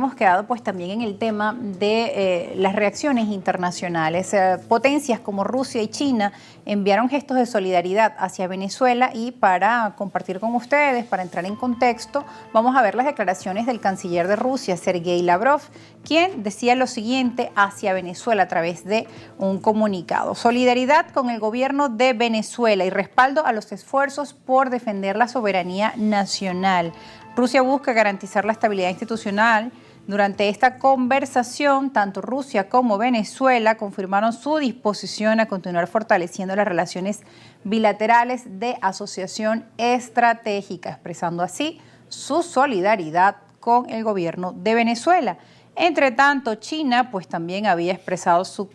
Hemos quedado pues también en el tema de las reacciones internacionales. Potencias como Rusia y China enviaron gestos de solidaridad hacia Venezuela y para compartir con ustedes, para entrar en contexto, vamos a ver las declaraciones del canciller de Rusia, Sergei Lavrov, quien decía lo siguiente hacia Venezuela a través de un comunicado. Solidaridad con el gobierno de Venezuela y respaldo a los esfuerzos por defender la soberanía nacional. Rusia busca garantizar la estabilidad institucional. Durante esta conversación, tanto Rusia como Venezuela confirmaron su disposición a continuar fortaleciendo las relaciones bilaterales de asociación estratégica, expresando así su solidaridad con el gobierno de Venezuela. Entre tanto, China pues también había expresado su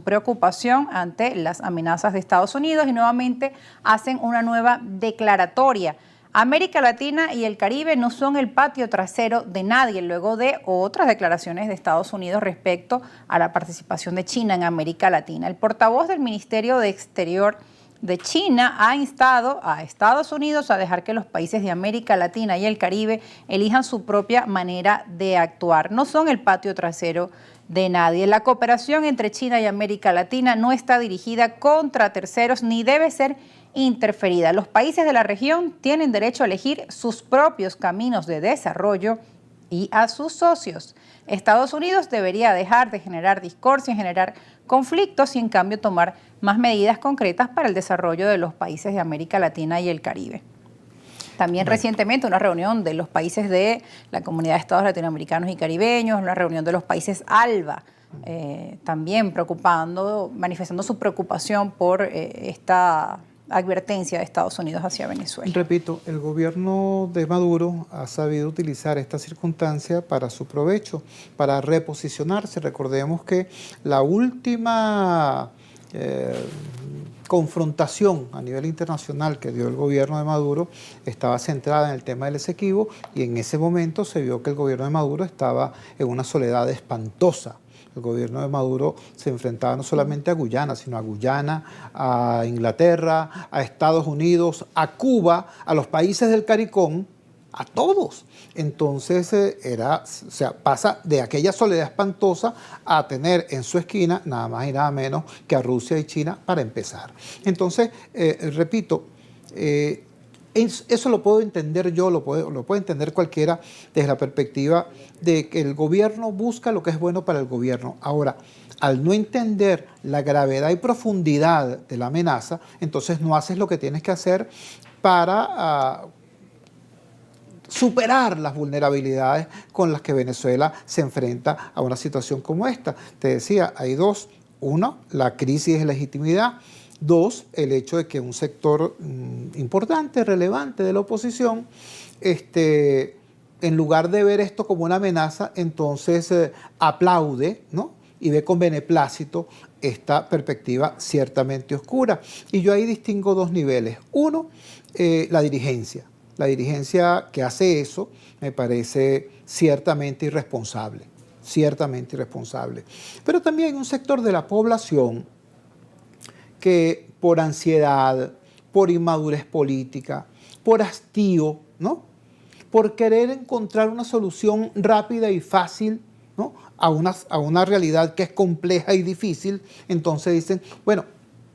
preocupación ante las amenazas de Estados Unidos y nuevamente hacen una nueva declaratoria. América Latina y el Caribe no son el patio trasero de nadie, luego de otras declaraciones de Estados Unidos respecto a la participación de China en América Latina. El portavoz del Ministerio de Exterior de China ha instado a Estados Unidos a dejar que los países de América Latina y el Caribe elijan su propia manera de actuar. No son el patio trasero de nadie. La cooperación entre China y América Latina no está dirigida contra terceros ni debe ser interferida. Los países de la región tienen derecho a elegir sus propios caminos de desarrollo y a sus socios. Estados Unidos debería dejar de generar discordia, generar conflictos y en cambio tomar más medidas concretas para el desarrollo de los países de América Latina y el Caribe. También recientemente una reunión de los países de la Comunidad de Estados Latinoamericanos y Caribeños, una reunión de los países ALBA, también manifestando su preocupación por esta advertencia de Estados Unidos hacia Venezuela. Repito, el gobierno de Maduro ha sabido utilizar esta circunstancia para su provecho, para reposicionarse. Recordemos que la última confrontación a nivel internacional que dio el gobierno de Maduro estaba centrada en el tema del Esequibo y en ese momento se vio que el gobierno de Maduro estaba en una soledad espantosa. El gobierno de Maduro se enfrentaba no solamente a Guyana, sino a Guyana, a Inglaterra, a Estados Unidos, a Cuba, a los países del CARICOM, a todos. Entonces pasa de aquella soledad espantosa a tener en su esquina nada más y nada menos que a Rusia y China para empezar. Entonces, repito, eso lo puedo entender yo, lo puede entender cualquiera desde la perspectiva de que el gobierno busca lo que es bueno para el gobierno. Ahora, al no entender la gravedad y profundidad de la amenaza, entonces no haces lo que tienes que hacer para superar las vulnerabilidades con las que Venezuela se enfrenta a una situación como esta. Te decía, hay dos. Uno, la crisis de legitimidad. Dos, el hecho de que un sector importante, relevante de la oposición, en lugar de ver esto como una amenaza, entonces aplaude, ¿no? Y ve con beneplácito esta perspectiva ciertamente oscura. Y yo ahí distingo dos niveles. Uno, la dirigencia. La dirigencia que hace eso me parece ciertamente irresponsable. Ciertamente irresponsable. Pero también hay un sector de la población que por ansiedad, por inmadurez política, por hastío, ¿no? Por querer encontrar una solución rápida y fácil, ¿no? a una realidad que es compleja y difícil, entonces dicen, bueno,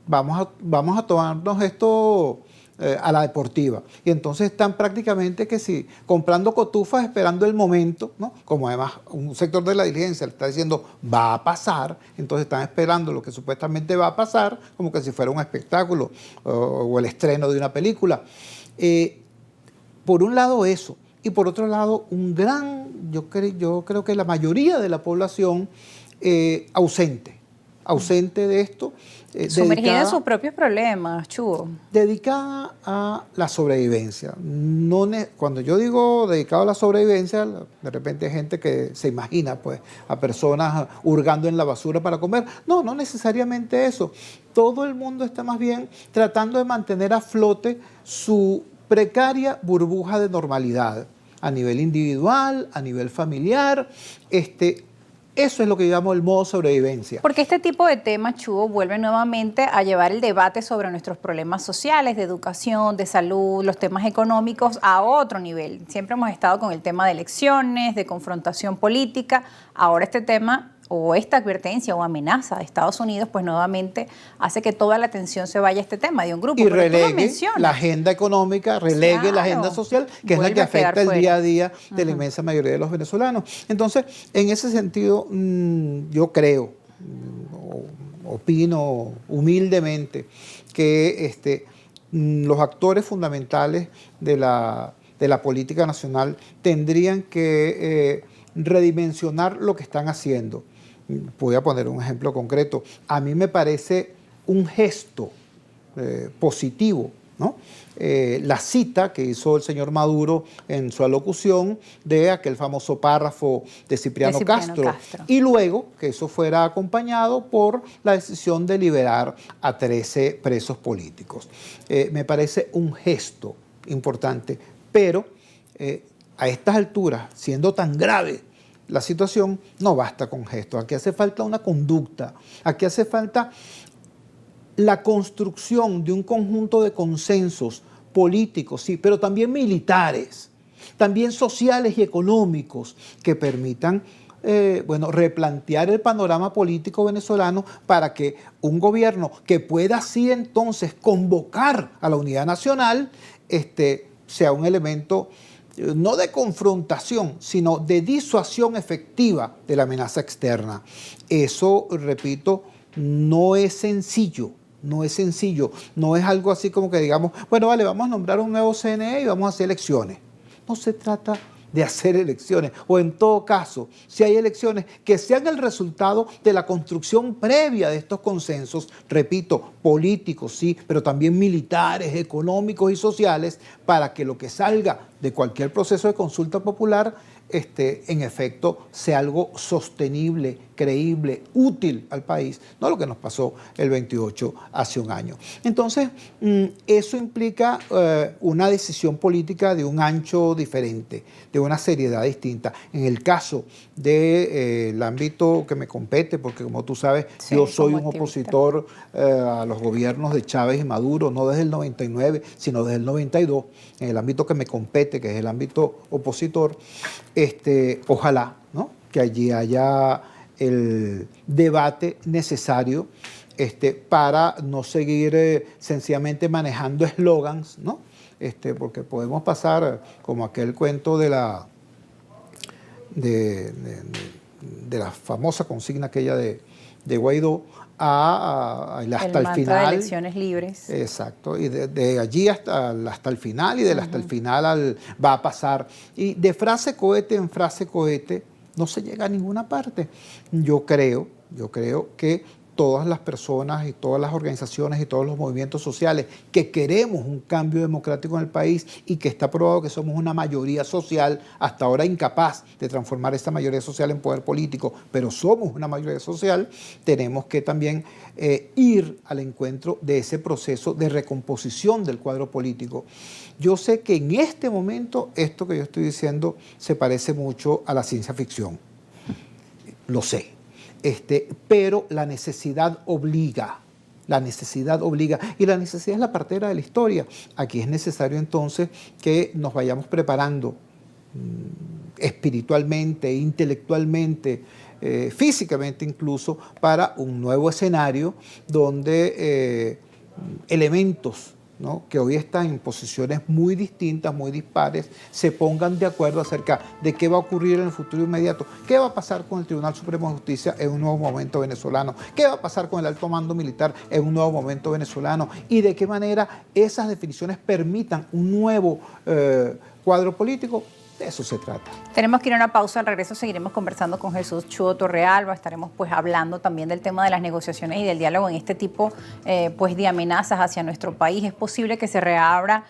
vamos a tomarnos esto a la deportiva. Y entonces están prácticamente que sí, comprando cotufas, esperando el momento, ¿no? Como además un sector de la dirigencia le está diciendo va a pasar, entonces están esperando lo que supuestamente va a pasar, como que si fuera un espectáculo o el estreno de una película. Por un lado eso, y por otro lado yo creo que la mayoría de la población ausente de esto. Sumergida en sus propios problemas, Chugo. Dedicada a la sobrevivencia. Cuando yo digo dedicado a la sobrevivencia, de repente hay gente que se imagina pues, a personas hurgando en la basura para comer. No, no necesariamente eso. Todo el mundo está más bien tratando de mantener a flote su precaria burbuja de normalidad a nivel individual, a nivel familiar, Eso es lo que yo llamo el modo sobrevivencia. Porque este tipo de temas, Chugo, vuelve nuevamente a llevar el debate sobre nuestros problemas sociales, de educación, de salud, los temas económicos a otro nivel. Siempre hemos estado con el tema de elecciones, de confrontación política. Ahora este tema o esta advertencia o amenaza de Estados Unidos, pues nuevamente hace que toda la atención se vaya a este tema de un grupo. Y Pero relegue la agenda económica, relegue la agenda social, que es la que afecta el día a día de la inmensa mayoría de los venezolanos. Entonces, en ese sentido, yo creo, opino humildemente, que los actores fundamentales de la política nacional tendrían que redimensionar lo que están haciendo. Voy a poner un ejemplo concreto. A mí me parece un gesto positivo, ¿no? La cita que hizo el señor Maduro en su alocución de aquel famoso párrafo de Cipriano Castro. Y luego que eso fuera acompañado por la decisión de liberar a 13 presos políticos. Me parece un gesto importante, pero a estas alturas, siendo tan grave la situación, no basta con gestos. Aquí hace falta una conducta, aquí hace falta la construcción de un conjunto de consensos políticos, sí, pero también militares, también sociales y económicos que permitan replantear el panorama político venezolano para que un gobierno que pueda así entonces convocar a la unidad nacional sea un elemento no de confrontación, sino de disuasión efectiva de la amenaza externa. Eso, repito, no es sencillo. No es sencillo, no es algo así como que digamos, bueno, vale, vamos a nombrar un nuevo CNE y vamos a hacer elecciones. No se trata de hacer elecciones, o en todo caso, si hay elecciones, que sean el resultado de la construcción previa de estos consensos, repito, políticos, sí, pero también militares, económicos y sociales, para que lo que salga de cualquier proceso de consulta popular, en efecto, sea algo sostenible, creíble, útil al país, no lo que nos pasó el 28 hace un año. Entonces, eso implica una decisión política de un ancho diferente, de una seriedad distinta. En el caso del ámbito que me compete, porque como tú sabes, sí, yo soy un opositor a los gobiernos de Chávez y Maduro, no desde el 99, sino desde el 92, en el ámbito que me compete, que es el ámbito opositor, ojalá, ¿no?, que allí haya el debate necesario para no seguir sencillamente manejando eslogans, ¿no? Porque podemos pasar como aquel cuento de la famosa consigna aquella de Guaidó hasta el final. De elecciones libres. Exacto, y de allí hasta el final, y hasta el final va a pasar. Y de frase cohete en frase cohete no se llega a ninguna parte. Yo creo que todas las personas y todas las organizaciones y todos los movimientos sociales que queremos un cambio democrático en el país y que está probado que somos una mayoría social, hasta ahora incapaz de transformar esta mayoría social en poder político, pero somos una mayoría social, tenemos que también ir al encuentro de ese proceso de recomposición del cuadro político. Yo sé que en este momento esto que yo estoy diciendo se parece mucho a la ciencia ficción, lo sé. Pero la necesidad obliga, y la necesidad es la partera de la historia. Aquí es necesario entonces que nos vayamos preparando espiritualmente, intelectualmente, físicamente incluso, para un nuevo escenario donde elementos, ¿no?, que hoy están en posiciones muy distintas, muy dispares, se pongan de acuerdo acerca de qué va a ocurrir en el futuro inmediato, qué va a pasar con el Tribunal Supremo de Justicia en un nuevo momento venezolano, qué va a pasar con el alto mando militar en un nuevo momento venezolano, y de qué manera esas definiciones permitan un nuevo cuadro político. De eso se trata. Tenemos que ir a una pausa. Al regreso seguiremos conversando con Jesús Chugo Torrealba. Estaremos pues hablando también del tema de las negociaciones y del diálogo en este tipo pues de amenazas hacia nuestro país. ¿Es posible que se reabra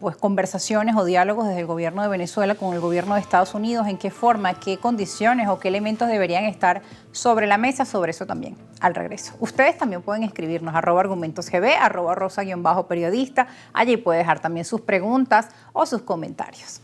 pues conversaciones o diálogos desde el gobierno de Venezuela con el gobierno de Estados Unidos? ¿En qué forma, qué condiciones o qué elementos deberían estar sobre la mesa? Sobre eso también al regreso. Ustedes también pueden escribirnos @argumentosgb, @rosa_periodista. Allí puede dejar también sus preguntas o sus comentarios.